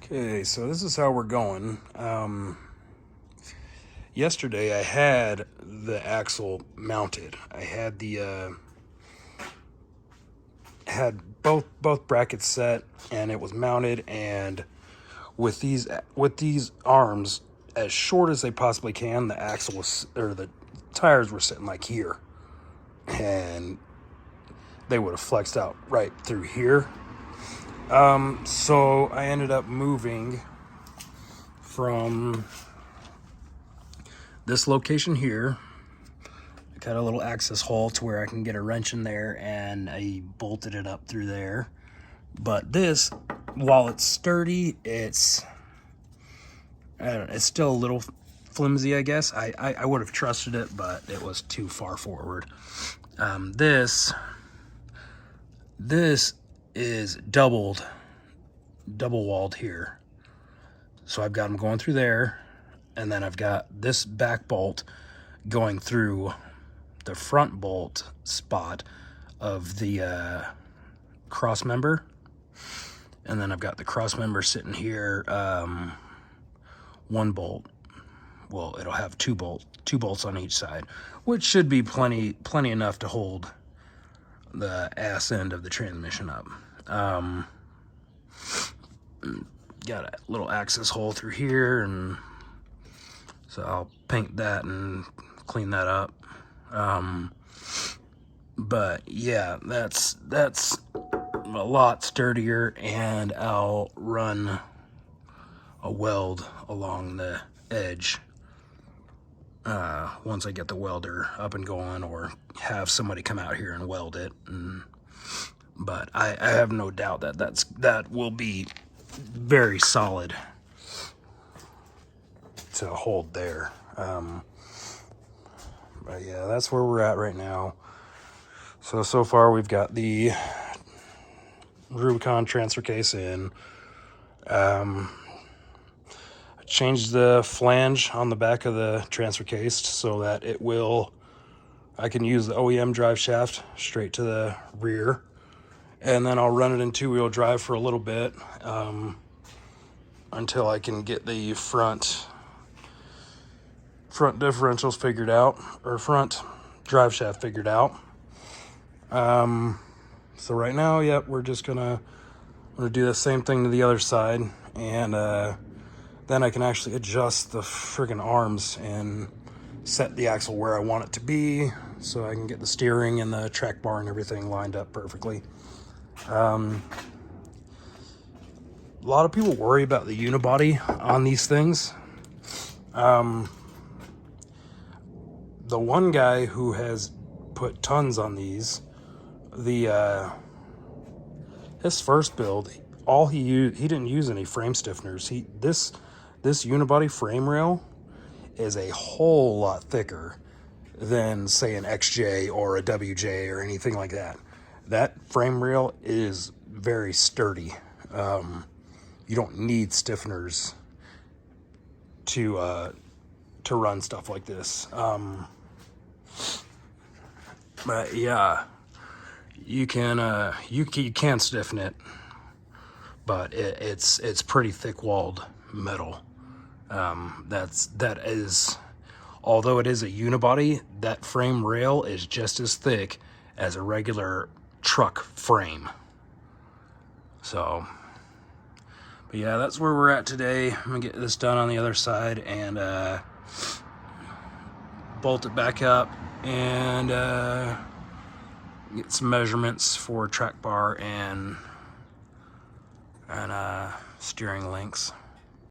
Okay, so this is how we're going. Yesterday I had the axle mounted. I had the had both brackets set, and it was mounted. And with these arms as short as they possibly can, the axle was, or the tires were sitting like here, and they would have flexed out right through here. So I ended up moving from this location here. I got a little access hole to where I can get a wrench in there, and I bolted it up through there. But this, while it's sturdy, it's still a little flimsy, I guess. I would have trusted it, but it was too far forward. This is double walled here. So I've got them going through there, and then I've got this back bolt going through the front bolt spot of the cross member. And then I've got the cross member sitting here, one bolt. Well, it'll have two bolts on each side, which should be plenty enough to hold the ass end of the transmission up. Got a little access hole through here, and so I'll paint that and clean that up. But yeah, that's a lot sturdier, and I'll run a weld along the edge once I get the welder up and going, or have somebody come out here and weld it. But I have no doubt that will be very solid to hold there. But yeah, that's where we're at right now. So far we've got the Rubicon transfer case in. I changed the flange on the back of the transfer case so that I can use the OEM drive shaft straight to the rear, and then I'll run it in two-wheel drive for a little bit until I can get the front differentials figured out, or front drive shaft figured out. So right now, yep, we're just gonna do the same thing to the other side, and then I can actually adjust the friggin' arms and set the axle where I want it to be, so I can get the steering and the track bar and everything lined up perfectly. A lot of people worry about the unibody on these things. The one guy who has put tons on these, his first build, he didn't use any frame stiffeners. This unibody frame rail is a whole lot thicker than, say, an XJ or a WJ or anything like that. That frame rail is very sturdy. You don't need stiffeners to run stuff like this. But yeah, you can stiffen it, but it's pretty thick walled metal. That is, although it is a unibody, that frame rail is just as thick as a regular truck frame. So, but yeah, that's where we're at today. I'm gonna get this done on the other side and bolt it back up, and get some measurements for track bar and steering links.